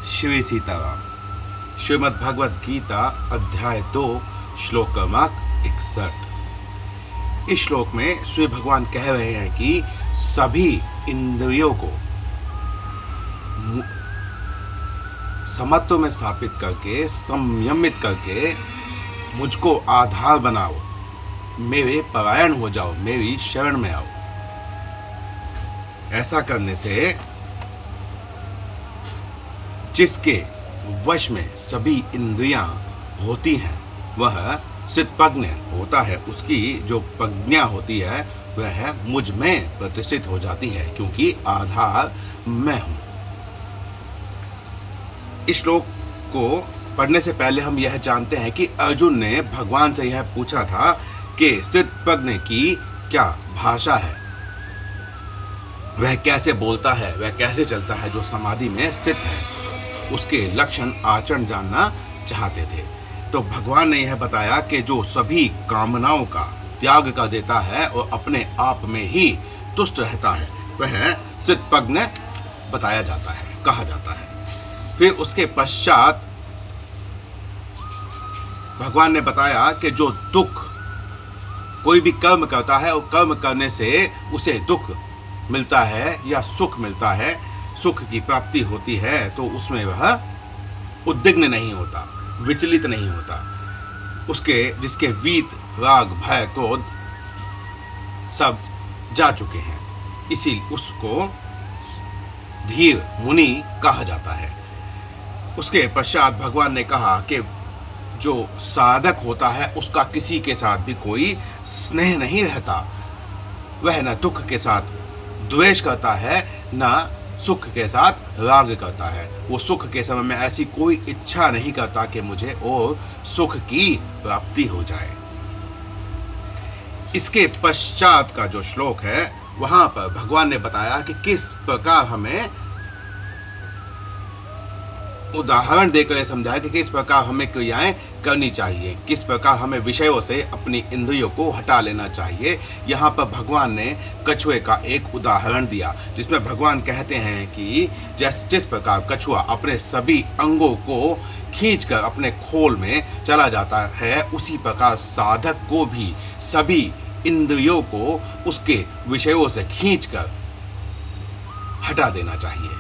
श्री सीताराम। श्रीमद् भगवद गीता अध्याय 2 श्लोक क्रमांक 61। इस श्लोक में श्री भगवान कह रहे हैं कि सभी इंद्रियों को समत्व में स्थापित करके, संयमित करके मुझको आधार बनाओ, मेरे परायण हो जाओ, मेरी शरण में आओ। ऐसा करने से जिसके वश में सभी इंद्रियां होती हैं वह चित्तप्रज्ञ होता है, उसकी जो प्रज्ञा होती है वह मुझ में प्रतिष्ठित हो जाती है, क्योंकि आधार मैं हूं। इस श्लोक को पढ़ने से पहले हम यह जानते हैं कि अर्जुन ने भगवान से यह पूछा था कि चित्तप्रज्ञ की क्या भाषा है, वह कैसे बोलता है, वह कैसे चलता है, जो समाधि में स्थित है, उसके लक्षण आचरण जानना चाहते थे। तो भगवान ने यह बताया कि जो सभी कामनाओं का त्याग कर देता है और अपने आप में ही तुष्ट रहता है वह चित्तप्रज्ञ बताया जाता है, कहा जाता है। फिर उसके पश्चात भगवान ने बताया कि जो दुख कोई भी कर्म करता है और कर्म करने से उसे दुख मिलता है या सुख मिलता है, सुख की प्राप्ति होती है, तो उसमें वह उद्विग्न नहीं होता, विचलित नहीं होता। उसके जिसके वीत, राग, भय, क्रोध सब जा चुके हैं, इसी उसको धीर मुनि कहा जाता है। उसके पश्चात भगवान ने कहा कि जो साधक होता है उसका किसी के साथ भी कोई स्नेह नहीं रहता, वह न दुख के साथ द्वेष करता है, न सुख के साथ राग करता है। वो सुख के समय में ऐसी कोई इच्छा नहीं करता कि मुझे और सुख की प्राप्ति हो जाए। इसके पश्चात का जो श्लोक है वहां पर भगवान ने बताया कि किस प्रकार हमें उदाहरण देकर यह समझाया कि किस प्रकार हमें क्रियाएं करनी चाहिए, किस प्रकार हमें विषयों से अपनी इंद्रियों को हटा लेना चाहिए। यहाँ पर भगवान ने कछुए का एक उदाहरण दिया, जिसमें भगवान कहते हैं कि जिस प्रकार कछुआ अपने सभी अंगों को खींचकर अपने खोल में चला जाता है, उसी प्रकार साधक को भी सभी इंद्रियों को उसके विषयों से खींचकर हटा देना चाहिए।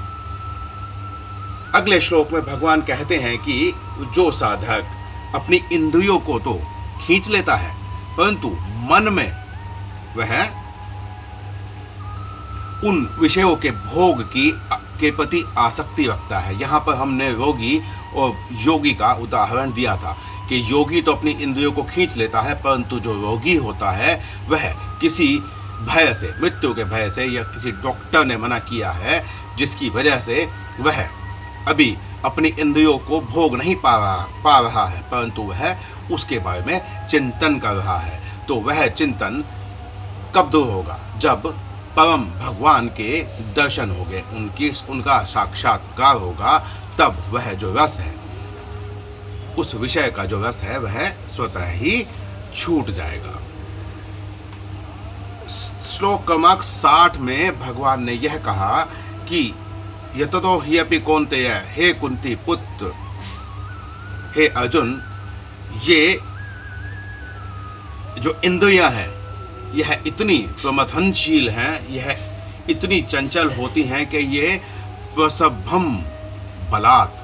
अगले श्लोक में भगवान कहते हैं कि जो साधक अपनी इंद्रियों को तो खींच लेता है परंतु मन में वह उन विषयों के भोग के प्रति आसक्ति रखता है। यहाँ पर हमने रोगी और योगी का उदाहरण दिया था कि योगी तो अपनी इंद्रियों को खींच लेता है, परंतु जो रोगी होता है वह किसी भय से, मृत्यु के भय से, या किसी डॉक्टर ने मना किया है जिसकी वजह से वह अभी अपनी इंद्रियों को भोग नहीं पा रहा है, परंतु वह उसके बारे में चिंतन कर रहा है। तो वह चिंतन कब दूर होगा? जब परम भगवान के दर्शन होंगे, उनका साक्षात्कार होगा, तब वह जो रस है, उस विषय का जो रस है वह स्वतः ही छूट जाएगा। श्लोक क्रमांक 60 में भगवान ने यह कहा कि यततो हि अपि कौन्तेय, हे कुंती पुत्र, हे अर्जुन, ये जो इंद्रियां हैं यह इतनी प्रमथनशील हैं, यह इतनी चंचल होती हैं कि ये प्रसभम बलात्,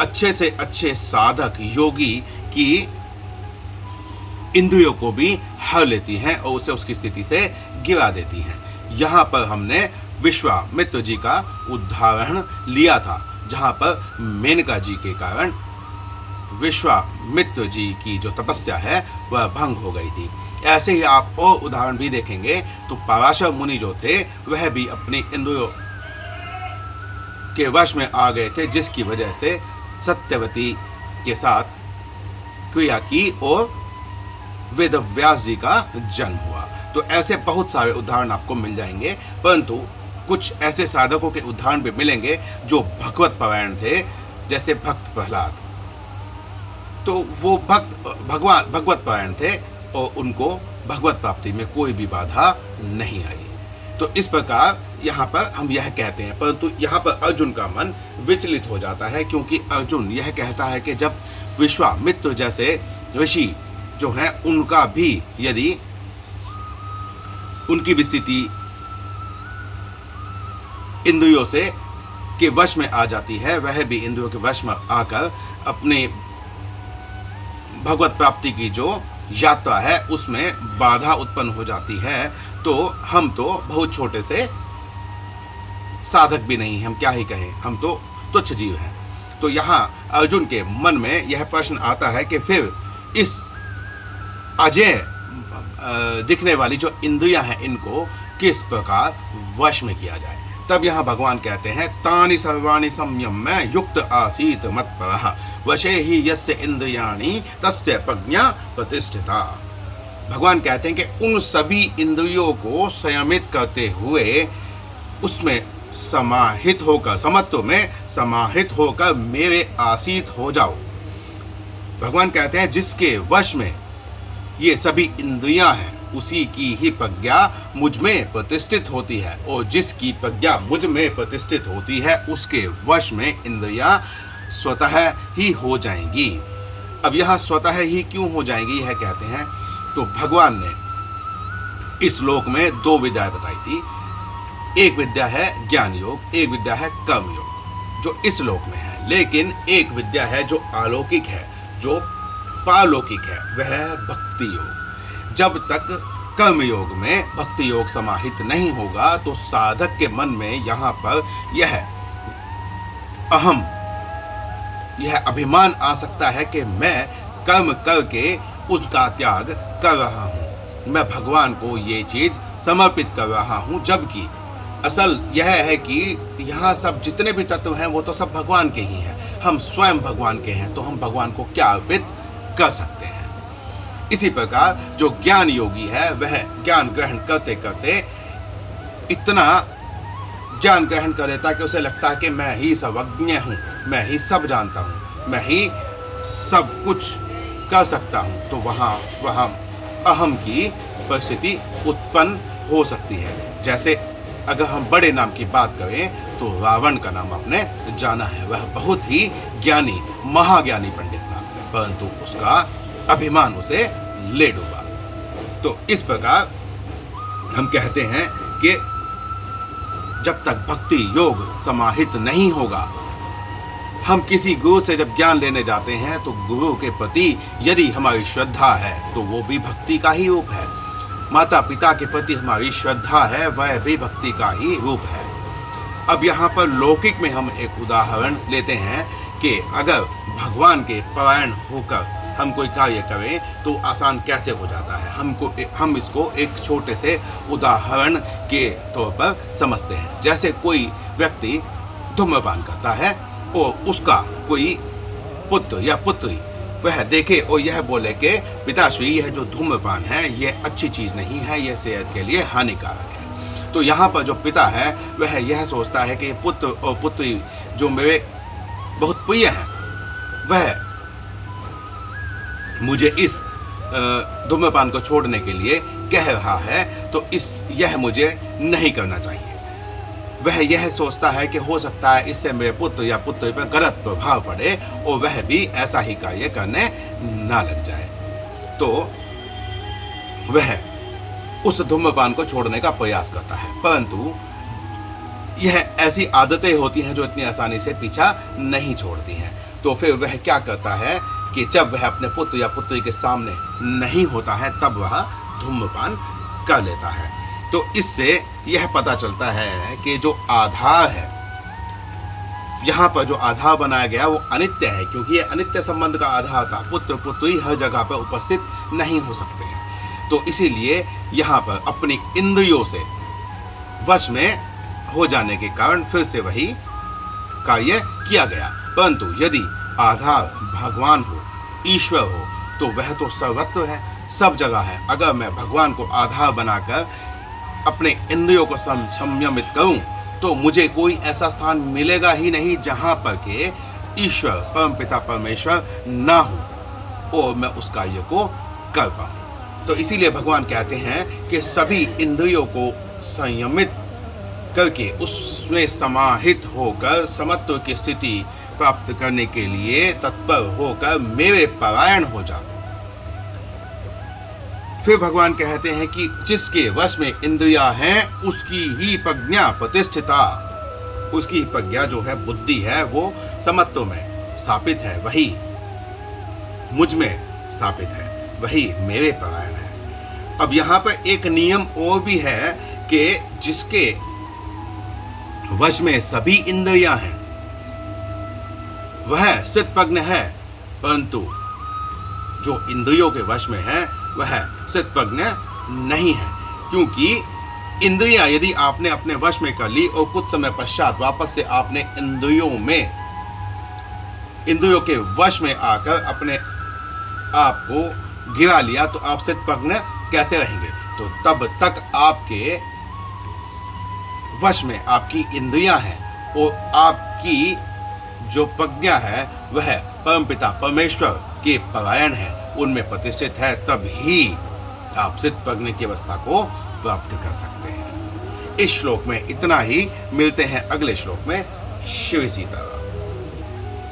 अच्छे से अच्छे साधक योगी की इंद्रियों को भी हर लेती हैं और उसे उसकी स्थिति से गिरा देती हैं। यहाँ पर हमने विश्वामित्र जी का उदाहरण लिया था, जहाँ पर मेनका जी के कारण विश्वामित्र जी की जो तपस्या है वह भंग हो गई थी। ऐसे ही आप और उदाहरण भी देखेंगे तो पराशर मुनि जो थे वह भी अपनी इंद्रियों के वश में आ गए थे, जिसकी वजह से सत्यवती के साथ क्रिया की और वेदव्यास जी का जन्म हुआ। तो ऐसे बहुत सारे उदाहरण आपको मिल जाएंगे, परंतु कुछ ऐसे साधकों के उदाहरण भी मिलेंगे जो भगवत परायण थे, जैसे भक्त प्रहलाद। तो वो भगवत परायण थे और उनको भगवत प्राप्ति में कोई भी बाधा नहीं आई। तो इस प्रकार यहाँ पर हम यह कहते हैं, परंतु यहाँ पर अर्जुन का मन विचलित हो जाता है, क्योंकि अर्जुन यह कहता है कि जब विश्वामित्र जैसे ऋषि जो हैं उनका भी यदि उनकी भी स्थिति इंद्रियों से के वश में आ जाती है, वह भी इंद्रियों के वश में आकर अपने भगवत प्राप्ति की जो यात्रा है उसमें बाधा उत्पन्न हो जाती है, तो हम तो बहुत छोटे से साधक भी नहीं, हम क्या ही कहें, हम तो तुच्छ जीव हैं। तो यहाँ अर्जुन के मन में यह प्रश्न आता है कि फिर इस अजय दिखने वाली जो इंद्रियां हैं इनको किस प्रकार वश में किया जाए। तब यहाँ भगवान कहते हैं तानि सर्वाणि संयम में युक्त आसीत मत्परः वशे ही यस्य इंद्रियाणि तस्य प्रज्ञा प्रतिष्ठिता। भगवान कहते हैं कि उन सभी इंद्रियों को संयमित करते हुए उसमें समाहित होकर, समत्व में समाहित होकर मेरे आसीत हो जाओ। भगवान कहते हैं जिसके वश में ये सभी इंद्रियां हैं उसी की ही प्रज्ञा मुझ में प्रतिष्ठित होती है, और जिसकी प्रज्ञा मुझ में प्रतिष्ठित होती है उसके वश में इंद्रियां स्वतः ही हो जाएंगी। अब यहाँ स्वतः ही क्यों हो जाएंगी यह कहते हैं, तो भगवान ने इस लोक में दो विद्याएं बताई थी। एक विद्या है ज्ञान योग, एक विद्या है कर्म योग, जो इस लोक में है। लेकिन एक विद्या है जो अलौकिक है, जो पारलौकिक है, वह है भक्ति योग। जब तक कर्म योग में भक्ति योग समाहित नहीं होगा तो साधक के मन में यहाँ पर यह अहम, यह अभिमान आ सकता है कि मैं कर्म करके उनका त्याग कर रहा हूँ, मैं भगवान को ये चीज समर्पित कर रहा हूँ। जबकि असल यह है कि यहाँ सब जितने भी तत्व हैं वो तो सब भगवान के ही हैं, हम स्वयं भगवान के हैं, तो हम भगवान को क्या अर्पित कर सकते हैं। इसी प्रकार जो ज्ञान योगी है वह ज्ञान ग्रहण करते करते इतना ज्ञान ग्रहण कर लेता है कि उसे लगता है कि मैं ही सर्वज्ञ हूँ, मैं ही सब जानता हूँ, मैं ही सब कुछ कर सकता हूँ। तो वहाँ अहम की परिस्थिति उत्पन्न हो सकती है। जैसे अगर हम बड़े नाम की बात करें तो रावण का नाम आपने जाना है, वह बहुत ही ज्ञानी महाज्ञानी पंडित था, परंतु उसका अभिमान उसे ले डूबा। तो इस प्रकार हम कहते हैं कि जब तक भक्ति योग समाहित नहीं होगा, हम किसी गुरु से जब ज्ञान लेने जाते हैं तो गुरु के प्रति यदि हमारी श्रद्धा है तो वो भी भक्ति का ही रूप है। माता पिता के प्रति हमारी श्रद्धा है, वह भी भक्ति का ही रूप है। अब यहाँ पर लौकिक में हम एक उदाहरण लेते हैं कि अगर भगवान के परायण होकर हम कोई कार्य करें तो आसान कैसे हो जाता है। हम इसको एक छोटे से उदाहरण के तौर पर समझते हैं। जैसे कोई व्यक्ति धूम्रपान करता है और उसका कोई पुत्र या पुत्री वह देखे और यह बोले कि पिताश्री यह जो धूम्रपान है यह अच्छी चीज़ नहीं है, यह सेहत के लिए हानिकारक है। तो यहाँ पर जो पिता है वह यह सोचता है कि पुत्र और पुत्री जो मेरे बहुत प्रिय हैं वह मुझे इस धूम्रपान को छोड़ने के लिए कह रहा है, तो यह मुझे नहीं करना चाहिए। वह यह सोचता है कि हो सकता है इससे मेरे पुत्र या पुत्री पर गलत प्रभाव पड़े और वह भी ऐसा ही कार्य करने ना लग जाए, तो वह उस धूम्रपान को छोड़ने का प्रयास करता है। परंतु यह ऐसी आदतें होती हैं जो इतनी आसानी से पीछा नहीं छोड़ती हैं। तो फिर वह क्या करता है कि जब वह अपने पुत्र या पुत्री के सामने नहीं होता है तब वह धूम्रपान कर लेता है। तो इससे यह पता चलता है कि जो आधार है, यहाँ पर जो आधार बनाया गया वो अनित्य है, क्योंकि यह अनित्य संबंध का आधार था। पुत्र पुत्री हर जगह पर उपस्थित नहीं हो सकते हैं। तो इसीलिए यहाँ पर अपनी इंद्रियों से वश में हो जाने के कारण फिर से वही कार्य किया गया। परंतु यदि आधार भगवान हो, ईश्वर हो, तो वह तो सर्वत्र है, सब जगह है। अगर मैं भगवान को आधार बनाकर अपने इंद्रियों को संयमित करूं तो मुझे कोई ऐसा स्थान मिलेगा ही नहीं जहां पर के ईश्वर परमपिता परमेश्वर ना हो और मैं उस कार्य को कर पाऊं। तो इसीलिए भगवान कहते हैं कि सभी इंद्रियों को संयमित करके उसमें समाहित होकर समत्व की स्थिति प्राप्त करने के लिए तत्पर होकर मेरे परायण हो जा। फिर भगवान कहते हैं कि जिसके वश में इंद्रिया हैं उसकी ही प्रज्ञा प्रतिष्ठिता, उसकी ही प्रज्ञा जो है, बुद्धि है, वो समत्व में स्थापित है, वही मुझ में स्थापित है, वही मेरे परायण है। अब यहाँ पर एक नियम और भी है कि जिसके वश में सभी इंद्रियां हैं वह स्थितप्रज्ञ है, परंतु जो इंद्रियों के वश में है वह स्थितप्रज्ञ नहीं है। क्योंकि इंद्रियां यदि आपने अपने वश में कर ली और कुछ समय पश्चात वापस से आपने इंद्रियों के वश में आकर अपने आप को गिरा लिया, तो आप स्थितप्रज्ञ कैसे रहेंगे? तो तब तक आपके वश में आपकी इंद्रियां हैं और आपकी जो प्रज्ञा है वह परमपिता परमेश्वर के परायण है, उनमें प्रतिष्ठित है, तब ही आप स्थितप्रज्ञ की अवस्था को प्राप्त कर सकते हैं। इस श्लोक में इतना ही। मिलते हैं अगले श्लोक में। शिव सीता।